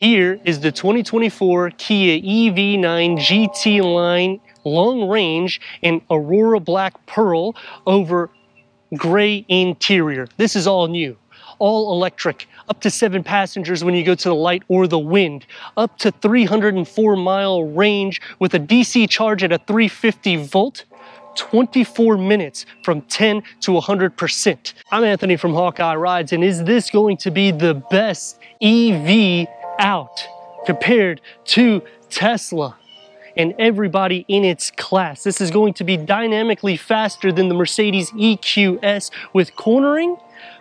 Here is the 2024 Kia EV9 GT line long range in Aurora Black Pearl over gray interior. This is all new, all electric, up to 7 passengers when you go to the light or the wind, up to 304-mile range with a DC charge at a 350 volt, 24 minutes from 10 to 100%. I'm Anthony from Hawkeye Rides, and is this going to be the best EV out compared to Tesla and everybody in its class? This is going to be dynamically faster than the Mercedes EQS with cornering,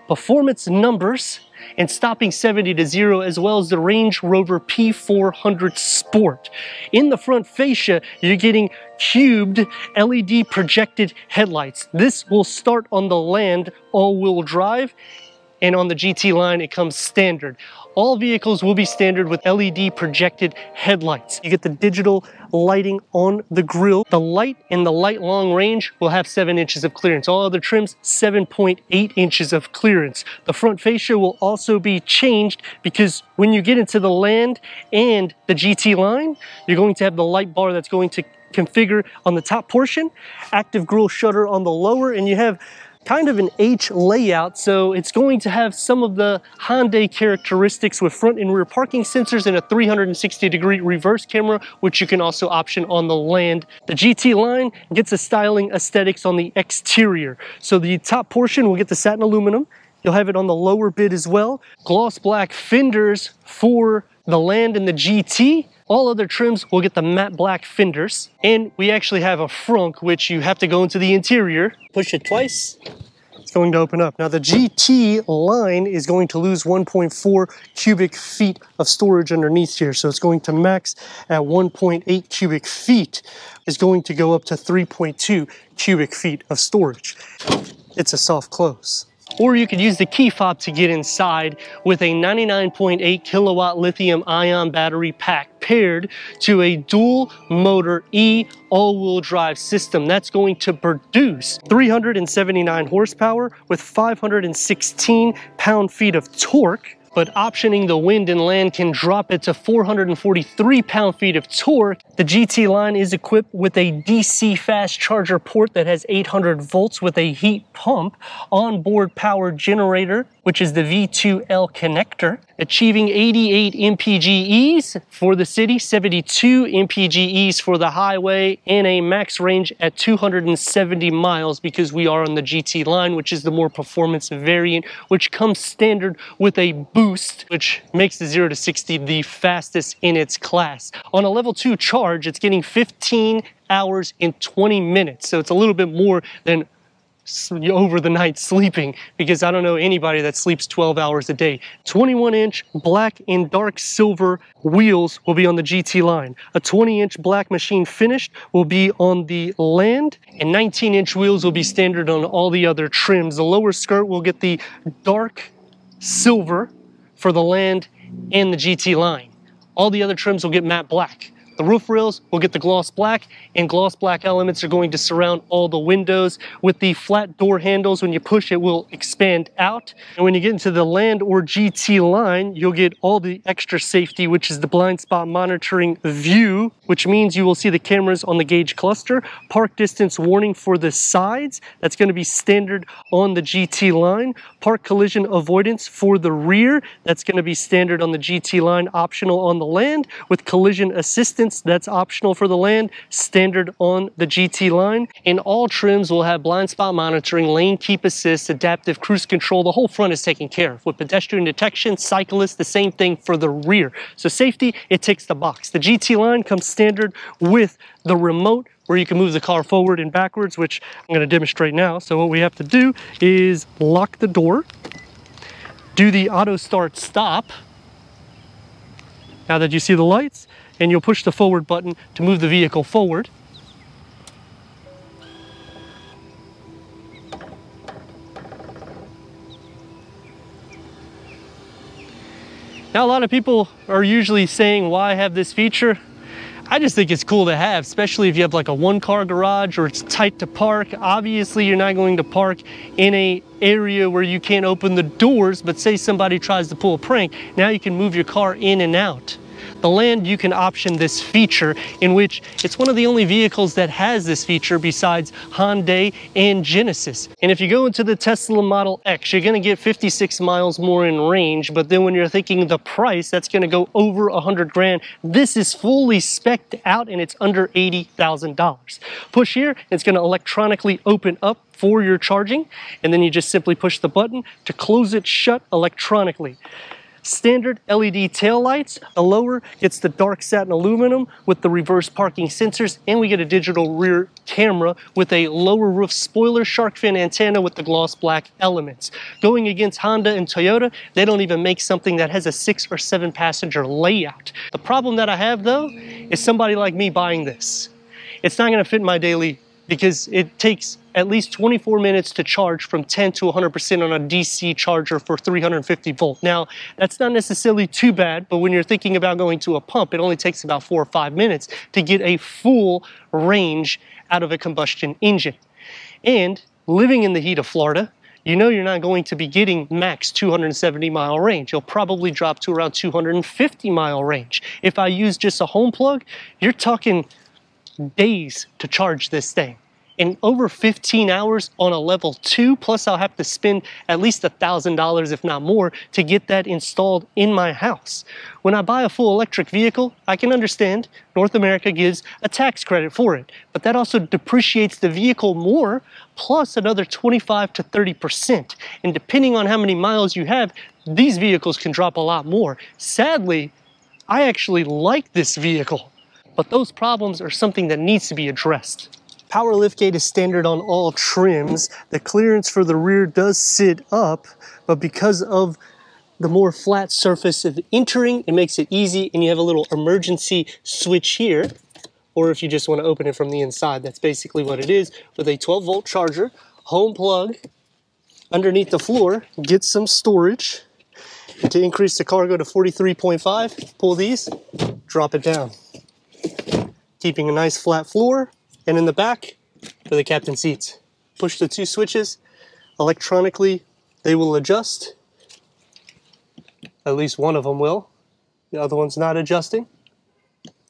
performance numbers, and stopping 70 to 0, as well as the Range Rover P400 Sport. In the front fascia, you're getting cubed LED projected headlights. This will start on the Land all-wheel drive, and on the GT line it comes standard. All vehicles will be standard with LED projected headlights. You get the digital lighting on the grille. The light and the light long range will have 7 inches of clearance. All other trims, 7.8 inches of clearance. The front fascia will also be changed because when you get into the Land and the GT line, you're going to have the light bar that's going to configure on the top portion, active grille shutter on the lower, and you have kind of an H layout, so it's going to have some of the Hyundai characteristics with front and rear parking sensors and a 360-degree reverse camera, which you can also option on the Land. The GT line gets a styling aesthetics on the exterior. So the top portion will get the satin aluminum. You'll have it on the lower bit as well. Gloss black fenders for the Land and the GT. All other trims will get the matte black fenders. And we actually have a frunk, which you have to go into the interior. Push it twice, it's going to open up. Now the GT line is going to lose 1.4 cubic feet of storage underneath here. So it's going to max at 1.8 cubic feet. It's going to go up to 3.2 cubic feet of storage. It's a soft close. Or you could use the key fob to get inside with a 99.8 kilowatt lithium ion battery pack paired to a dual motor all-wheel drive system. That's going to produce 379 horsepower with 516 pound-feet of torque. But optioning the Wind and Land can drop it to 443 pound-feet of torque. The GT line is equipped with a DC fast charger port that has 800 volts with a heat pump, onboard power generator, which is the V2L connector, achieving 88 mpges for the city, 72 mpges for the highway, and a max range at 270 miles because we are on the GT line, which is the more performance variant, which comes standard with a boost, which makes the 0 to 60 the fastest in its class. On a level 2 charge, it's getting 15 hours in 20 minutes. So it's a little bit more than over the night sleeping, because I don't know anybody that sleeps 12 hours a day. 21-inch black and dark silver wheels will be on the GT line. A 20-inch black machine finished will be on the Land, and 19-inch wheels will be standard on all the other trims. The lower skirt will get the dark silver for the Land and the GT line. All the other trims will get matte black. The roof rails will get the gloss black, and gloss black elements are going to surround all the windows. With the flat door handles, when you push it will expand out. And when you get into the Land or GT line, you'll get all the extra safety, which is the blind spot monitoring view, which means you will see the cameras on the gauge cluster, park distance warning for the sides. That's going to be standard on the GT line. Park collision avoidance for the rear. That's going to be standard on the GT line, optional on the Land, with collision assistance. That's optional for the Land, standard on the GT line. And all trims will have blind spot monitoring, lane keep assist, adaptive cruise control. The whole front is taken care of. With pedestrian detection, cyclists, the same thing for the rear. So safety, it ticks the box. The GT line comes standard with the remote, where you can move the car forward and backwards, which I'm going to demonstrate now. So what we have to do is lock the door, do the auto start stop. Now that you see the lights, and you'll push the forward button to move the vehicle forward. Now, a lot of people are usually saying, why have this feature? I just think it's cool to have, especially if you have like a one-car garage or it's tight to park. Obviously, you're not going to park in a area where you can't open the doors, but say somebody tries to pull a prank, now you can move your car in and out. The Land, you can option this feature, in which it's one of the only vehicles that has this feature besides Hyundai and Genesis. And if you go into the Tesla Model X, you're gonna get 56 miles more in range, but then when you're thinking the price, that's gonna go over 100 grand. This is fully spec'd out and it's under $80,000. Push here, it's gonna electronically open up for your charging, and then you just simply push the button to close it shut electronically. Standard LED taillights. The lower gets the dark satin aluminum with the reverse parking sensors, and we get a digital rear camera with a lower roof spoiler, shark fin antenna with the gloss black elements. Going against Honda and Toyota, they don't even make something that has a 6 or 7 passenger layout. The problem that I have though is somebody like me buying this. It's not gonna fit my daily, because it takes at least 24 minutes to charge from 10 to 100% on a DC charger for 350 volt. Now, that's not necessarily too bad, but when you're thinking about going to a pump, it only takes about 4 or 5 minutes to get a full range out of a combustion engine. And living in the heat of Florida, you know you're not going to be getting max 270 mile range. You'll probably drop to around 250 mile range. If I use just a home plug, you're talking days to charge this thing. In over 15 hours on a level 2, plus I'll have to spend at least $1,000, if not more, to get that installed in my house. When I buy a full electric vehicle, I can understand North America gives a tax credit for it, but that also depreciates the vehicle more, plus another 25 to 30%. And depending on how many miles you have, these vehicles can drop a lot more. Sadly, I actually like this vehicle, but those problems are something that needs to be addressed. Power liftgate is standard on all trims. The clearance for the rear does sit up, but because of the more flat surface of entering, it makes it easy, and you have a little emergency switch here, or if you just want to open it from the inside, that's basically what it is, with a 12 volt charger, home plug. Underneath the floor, get some storage. And to increase the cargo to 43.5, pull these, drop it down. Keeping a nice flat floor. And in the back, for the captain seats. Push the 2 switches, electronically they will adjust. At least one of them will. The other one's not adjusting.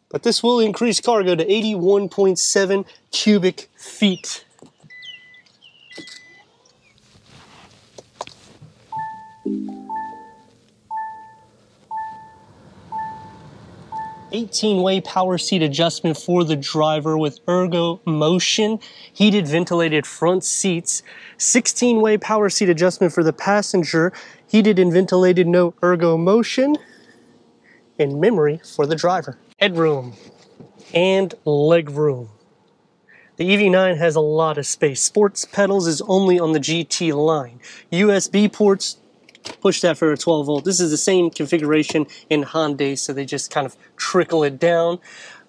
But this will increase cargo to 81.7 cubic feet. 18-way power seat adjustment for the driver with ergo motion, heated ventilated front seats, 16-way power seat adjustment for the passenger, heated and ventilated no ergo motion, and memory for the driver. Headroom and leg room. The EV9 has a lot of space. Sports pedals is only on the GT line. USB ports, push that for a 12 volt. This is the same configuration in Hyundai, so they just kind of trickle it down.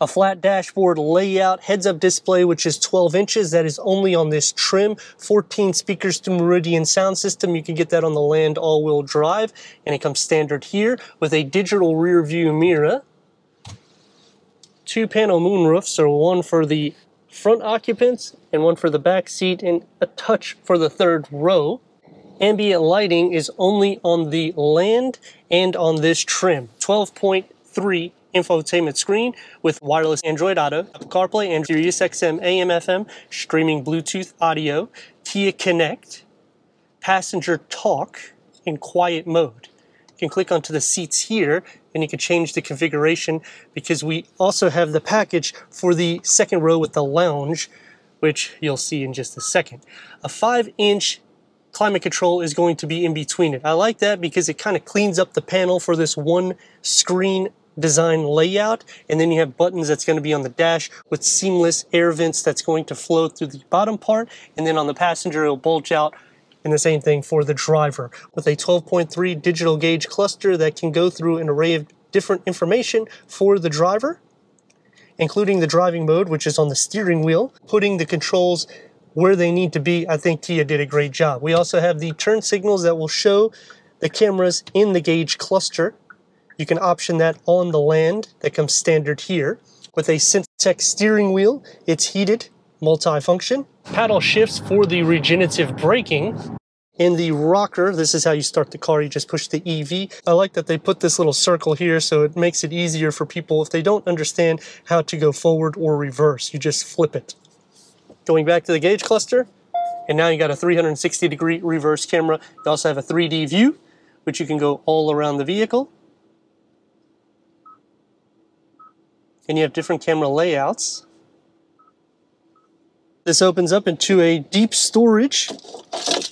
A flat dashboard layout, heads-up display, which is 12 inches. That is only on this trim. 14 speakers to Meridian sound system. You can get that on the Land all-wheel drive, and it comes standard here with a digital rear view mirror. 2-panel moonroof, so one for the front occupants and one for the back seat, and a touch for the third row. Ambient lighting is only on the Land and on this trim. 12.3 infotainment screen with wireless Android Auto, Apple CarPlay, and Sirius XM AM/FM, streaming Bluetooth audio, Kia Connect, passenger talk, in quiet mode. You can click onto the seats here and you can change the configuration, because we also have the package for the second row with the lounge, which you'll see in just a second. A 5-inch climate control is going to be in between it. I like that because it kind of cleans up the panel for this one screen design layout, and then you have buttons that's going to be on the dash with seamless air vents that's going to flow through the bottom part, and then on the passenger it'll bulge out, and the same thing for the driver, with a 12.3 digital gauge cluster that can go through an array of different information for the driver, including the driving mode, which is on the steering wheel, putting the controls where they need to be. I think Kia did a great job. We also have the turn signals that will show the cameras in the gauge cluster. You can option that on the Land. That comes standard here. with a Syntec steering wheel. It's heated, multi-function. Paddle shifts for the regenerative braking. In the rocker, this is how you start the car. You just push the EV. I like that they put this little circle here so it makes it easier for people if they don't understand how to go forward or reverse. You just flip it. Going back to the gauge cluster, and now you got a 360-degree reverse camera. You also have a 3D view, which you can go all around the vehicle. And you have different camera layouts. This opens up into a deep storage.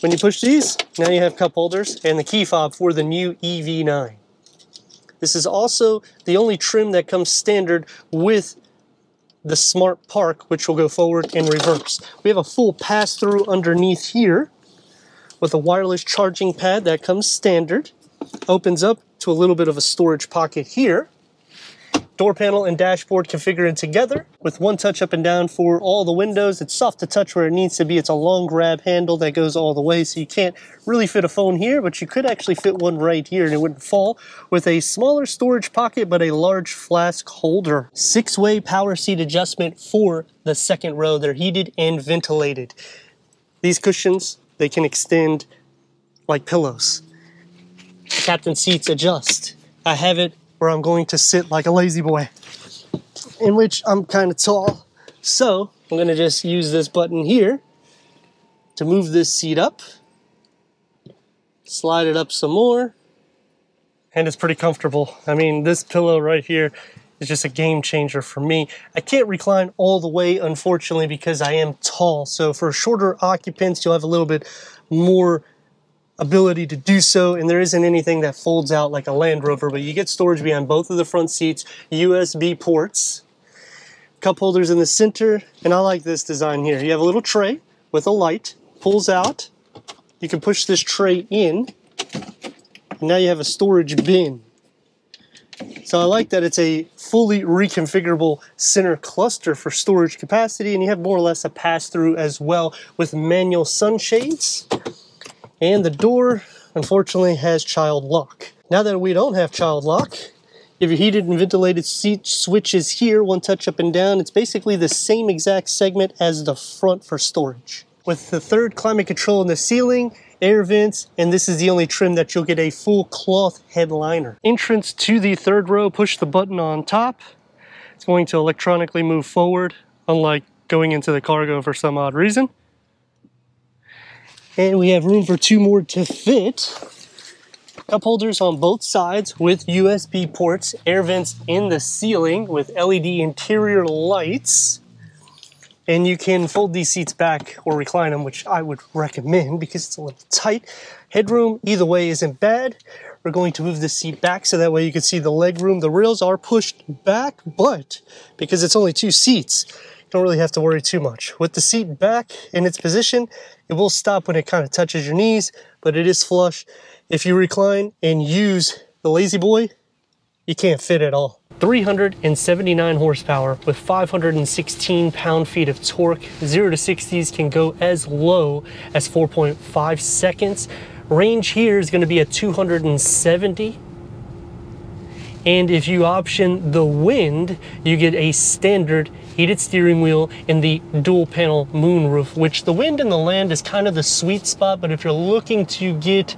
When you push these, now you have cup holders and the key fob for the new EV9. This is also the only trim that comes standard with the Smart Park, which will go forward and reverse. We have a full pass-through underneath here with a wireless charging pad that comes standard. Opens up to a little bit of a storage pocket here. Door panel and dashboard configured together with one touch up and down for all the windows. It's soft to touch where it needs to be. It's a long grab handle that goes all the way, so you can't really fit a phone here, but you could actually fit one right here and it wouldn't fall, with a smaller storage pocket but a large flask holder. 6-way power seat adjustment for the second row. They're heated and ventilated. These cushions, they can extend like pillows. Captain seats adjust. I have it where I'm going to sit like a lazy boy, in which I'm kind of tall. So I'm going to just use this button here to move this seat up, slide it up some more, and it's pretty comfortable. I mean, this pillow right here is just a game changer for me. I can't recline all the way, unfortunately, because I am tall. So for shorter occupants, you'll have a little bit more ability to do so, and there isn't anything that folds out like a Land Rover, but you get storage behind both of the front seats, USB ports, cup holders in the center, and I like this design here. You have a little tray with a light, pulls out, you can push this tray in, and now you have a storage bin. So I like that it's a fully reconfigurable center cluster for storage capacity, and you have more or less a pass-through as well with manual sunshades. And the door, unfortunately, has child lock. Now that we don't have child lock, you have your heated and ventilated seat switches here, one touch up and down. It's basically the same exact segment as the front for storage. With the third climate control in the ceiling, air vents, and this is the only trim that you'll get a full cloth headliner. Entrance to the third row, push the button on top. It's going to electronically move forward, unlike going into the cargo for some odd reason. And we have room for 2 more to fit. Cup holders on both sides with USB ports, air vents in the ceiling with LED interior lights. And you can fold these seats back or recline them, which I would recommend because it's a little tight. Headroom either way isn't bad. We're going to move the seat back so that way you can see the leg room. The rails are pushed back, but because it's only 2 seats, don't really have to worry too much. With the seat back in its position, it will stop when it kind of touches your knees, but it is flush. If you recline and use the lazy boy, you can't fit at all. 379 horsepower with 516 pound-feet of torque. 0 to 60s can go as low as 4.5 seconds. Range here is going to be at 270. And if you option the wind, you get a standard heated steering wheel and the dual panel moonroof, which the wind and the land is kind of the sweet spot. But if you're looking to get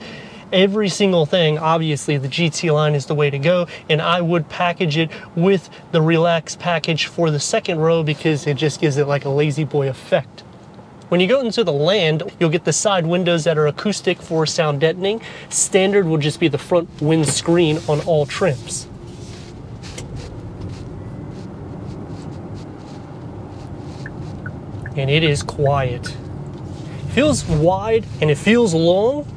every single thing, obviously the GT line is the way to go, and I would package it with the Relax package for the second row because it just gives it like a lazy boy effect. When you go into the land, you'll get the side windows that are acoustic for sound deadening. Standard will just be the front windscreen on all trims. And it is quiet. It feels wide and it feels long.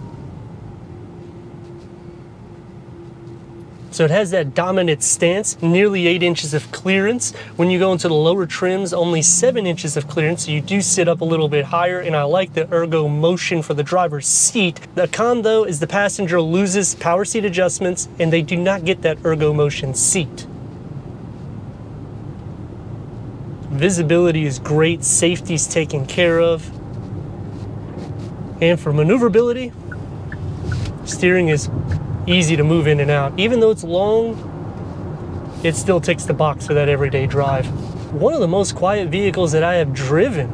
So it has that dominant stance, nearly 8 inches of clearance. When you go into the lower trims, only 7 inches of clearance, so you do sit up a little bit higher, and I like the ergo motion for the driver's seat. The con though is the passenger loses power seat adjustments and they do not get that ergo motion seat. Visibility is great, safety's taken care of. And for maneuverability, steering is easy to move in and out. Even though it's long, it still ticks the box for that everyday drive. One of the most quiet vehicles that I have driven.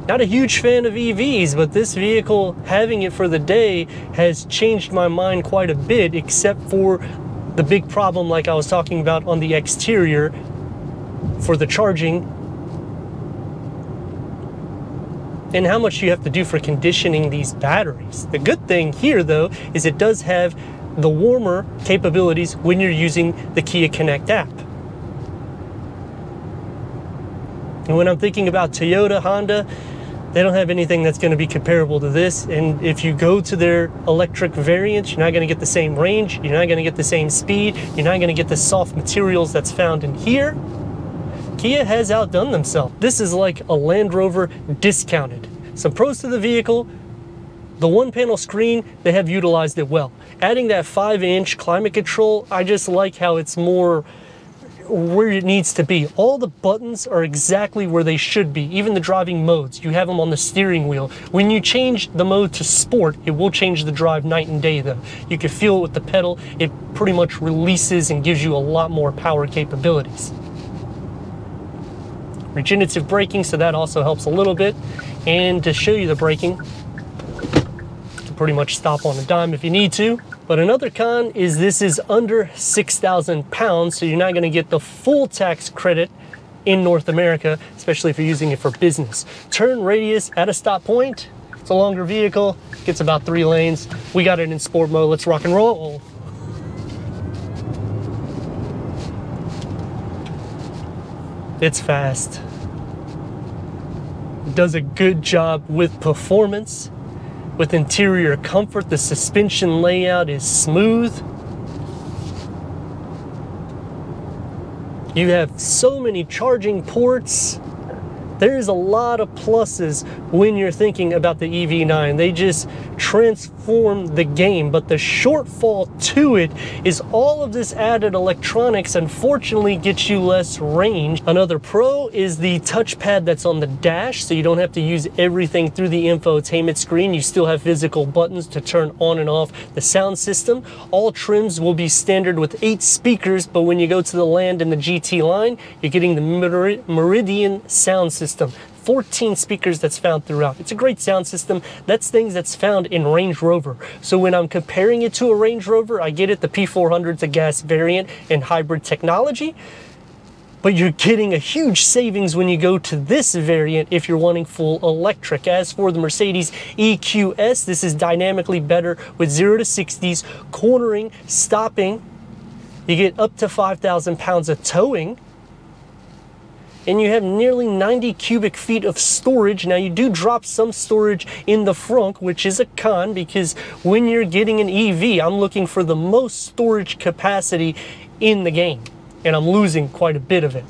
Not a huge fan of EVs, but this vehicle, having it for the day, has changed my mind quite a bit, except for the big problem like I was talking about on the exterior for the charging, and how much you have to do for conditioning these batteries. The good thing here though is it does have the warmer capabilities when you're using the Kia Connect app. And when I'm thinking about Toyota, Honda, they don't have anything that's going to be comparable to this. And if you go to their electric variants, you're not going to get the same range, you're not going to get the same speed, you're not going to get the soft materials that's found in here. Kia has outdone themselves. This is like a Land Rover discounted. Some pros to the vehicle: the one panel screen, they have utilized it well. Adding that 5-inch climate control, I just like how it's more where it needs to be. All the buttons are exactly where they should be. Even the driving modes, you have them on the steering wheel. When you change the mode to sport, it will change the drive night and day though. You can feel it with the pedal. It pretty much releases and gives you a lot more power capabilities. Regenerative braking, so that also helps a little bit. And to show you the braking, you can pretty much stop on a dime if you need to. But another con is this is under 6,000 pounds, so you're not going to get the full tax credit in North America, especially if you're using it for business. Turn radius at a stop point, it's a longer vehicle, gets about 3 lanes. We got it in sport mode. Let's rock and roll. It's fast. It does a good job with performance, with interior comfort. The suspension layout is smooth. You have so many charging ports. There's a lot of pluses when you're thinking about the EV9. They just transform the game, but the shortfall to it is all of this added electronics unfortunately gets you less range. Another pro is the touchpad that's on the dash, so you don't have to use everything through the infotainment screen. You still have physical buttons to turn on and off the sound system. All trims will be standard with 8 speakers, but when you go to the Land and the GT line, you're getting the Meridian sound system. 14 speakers that's found throughout. It's a great sound system. That's things that's found in Range Rover. So when I'm comparing it to a Range Rover, I get it, the P400's a gas variant and hybrid technology, but you're getting a huge savings when you go to this variant if you're wanting full electric. As for the Mercedes EQS, this is dynamically better with 0 to 60s, cornering, stopping. You get up to 5,000 pounds of towing, and you have nearly 90 cubic feet of storage. Now you do drop some storage in the front, which is a con, because when you're getting an EV, I'm looking for the most storage capacity in the game, and I'm losing quite a bit of it.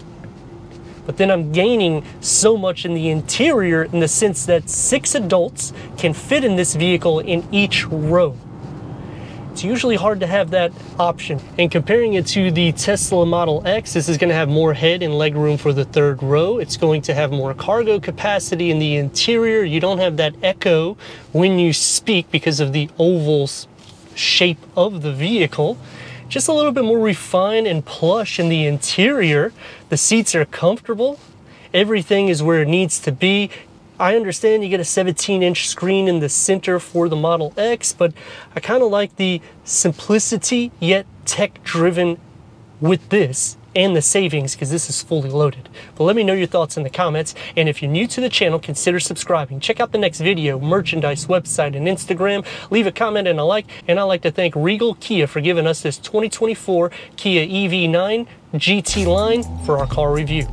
But then I'm gaining so much in the interior, in the sense that 6 adults can fit in this vehicle in each row. It's usually hard to have that option. And comparing it to the Tesla Model X, this is going to have more head and leg room for the 3rd row. It's going to have more cargo capacity in the interior. You don't have that echo when you speak because of the oval shape of the vehicle. Just a little bit more refined and plush in the interior. The seats are comfortable. Everything is where it needs to be. I understand you get a 17-inch screen in the center for the Model X, but I kind of like the simplicity yet tech-driven with this and the savings, because this is fully loaded. But let me know your thoughts in the comments, and if you're new to the channel, consider subscribing. Check out the next video, merchandise, website, and Instagram. Leave a comment and a like, and I'd like to thank Regal Kia for giving us this 2024 Kia EV9 GT line for our car review.